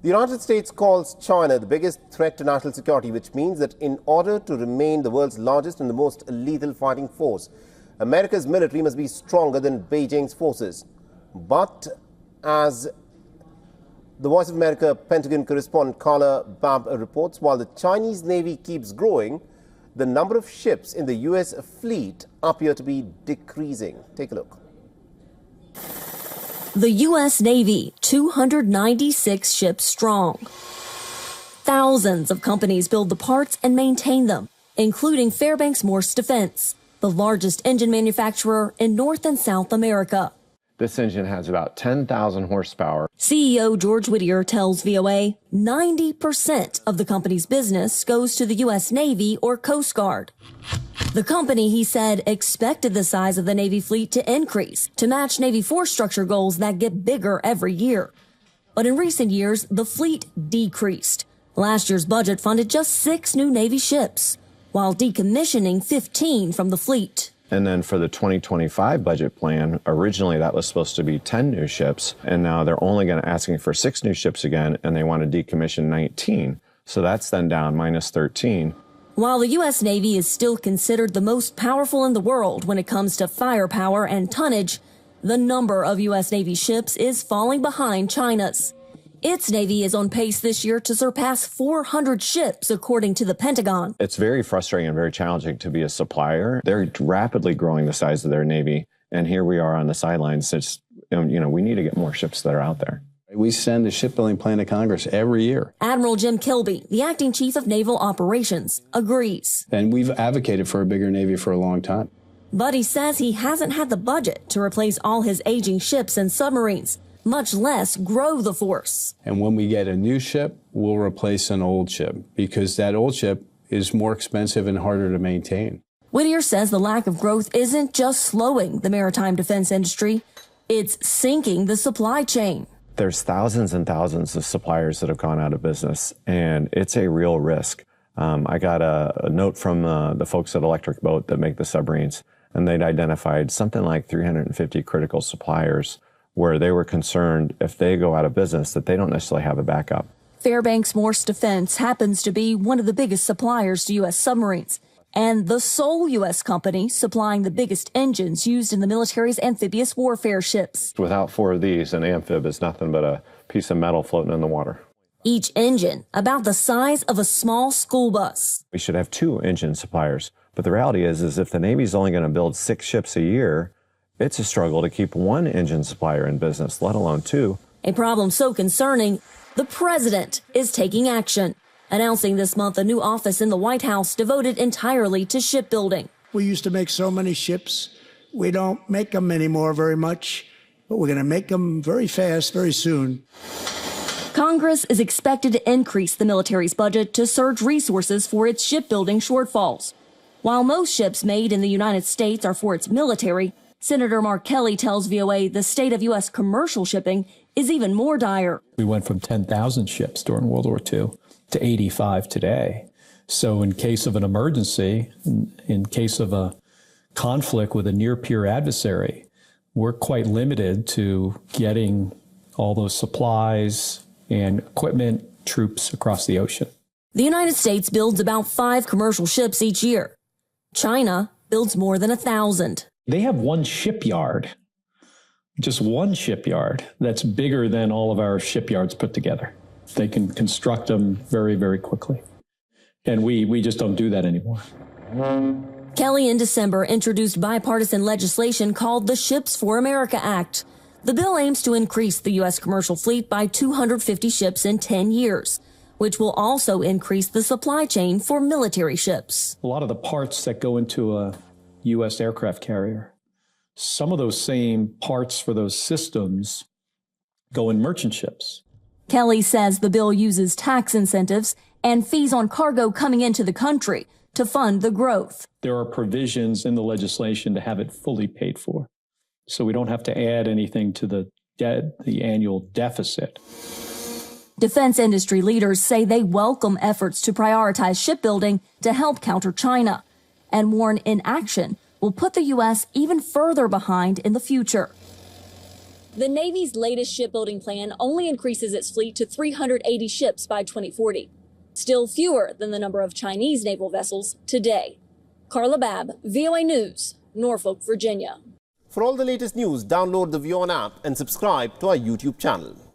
The United States calls China the biggest threat to national security, which means that in order to remain the world's largest and the most lethal fighting force, America's military must be stronger than Beijing's forces. But as the Voice of America Pentagon correspondent Carla Babb reports, while the Chinese Navy keeps growing, the number of ships in the U.S. fleet appear to be decreasing. Take a look. The U.S. Navy, 296 ships strong. Thousands of companies build the parts and maintain them, including Fairbanks Morse Defense, the largest engine manufacturer in North and South America. This engine has about 10,000 horsepower. CEO George Whittier tells VOA 90% of the company's business goes to the U.S. Navy or Coast Guard. The company, he said, expected the size of the Navy fleet to increase to match Navy force structure goals that get bigger every year. But in recent years, the fleet decreased. Last year's budget funded just 6 new Navy ships, while decommissioning 15 from the fleet. And then for the 2025 budget plan, originally that was supposed to be 10 new ships, and now they're only going to asking for 6 new ships again, and they want to decommission 19. So that's then down minus 13. While the U.S. Navy is still considered the most powerful in the world when it comes to firepower and tonnage, the number of U.S. Navy ships is falling behind China's. Its Navy is on pace this year to surpass 400 ships, according to the Pentagon. It's very frustrating and very challenging to be a supplier. They're rapidly growing the size of their Navy, and here we are on the sidelines. It's, we need to get more ships that are out there. We send a shipbuilding plan to Congress every year. Admiral Jim Kilby, the acting chief of naval operations, agrees. And we've advocated for a bigger Navy for a long time. But he says he hasn't had the budget to replace all his aging ships and submarines, much less grow the force. And when we get a new ship, we'll replace an old ship because that old ship is more expensive and harder to maintain. Whittier says the lack of growth isn't just slowing the maritime defense industry, it's sinking the supply chain. There's thousands and thousands of suppliers that have gone out of business, and it's a real risk. I got a note from the folks at Electric Boat that make the submarines, and they'd identified something like 350 critical suppliers where they were concerned if they go out of business that they don't necessarily have a backup. Fairbanks Morse Defense happens to be one of the biggest suppliers to U.S. submarines and the sole U.S. company supplying the biggest engines used in the military's amphibious warfare ships. Without 4 of these, an amphib is nothing but a piece of metal floating in the water. Each engine about the size of a small school bus. We should have 2 engine suppliers, but the reality is if the Navy's only going to build 6 ships a year, it's a struggle to keep 1 engine supplier in business, let alone 2. A problem so concerning, the president is taking action, announcing this month a new office in the White House devoted entirely to shipbuilding. We used to make so many ships. We don't make them anymore very much, but we're going to make them very fast, very soon. Congress is expected to increase the military's budget to surge resources for its shipbuilding shortfalls. While most ships made in the United States are for its military, Senator Mark Kelly tells VOA the state of U.S. commercial shipping is even more dire. We went from 10,000 ships during World War II to 85 today. So in case of an emergency, in case of a conflict with a near-peer adversary, we're quite limited to getting all those supplies and equipment, troops across the ocean. The United States builds about 5 commercial ships each year. China builds more than 1,000. They have one shipyard, just one shipyard, that's bigger than all of our shipyards put together. They can construct them very, very quickly. And we just don't do that anymore. Kelly in December introduced bipartisan legislation called the Ships for America Act. The bill aims to increase the U.S. commercial fleet by 250 ships in 10 years, which will also increase the supply chain for military ships. A lot of the parts that go into a U.S. aircraft carrier, some of those same parts for those systems go in merchant ships. Kelly says the bill uses tax incentives and fees on cargo coming into the country to fund the growth. There are provisions in the legislation to have it fully paid for, so we don't have to add anything to the annual deficit. Defense industry leaders say they welcome efforts to prioritize shipbuilding to help counter China and warn inaction will put the U.S. even further behind in the future. The Navy's latest shipbuilding plan only increases its fleet to 380 ships by 2040, still fewer than the number of Chinese naval vessels today. Carla Babb, VOA News, Norfolk, Virginia. For all the latest news, download the WION app and subscribe to our YouTube channel.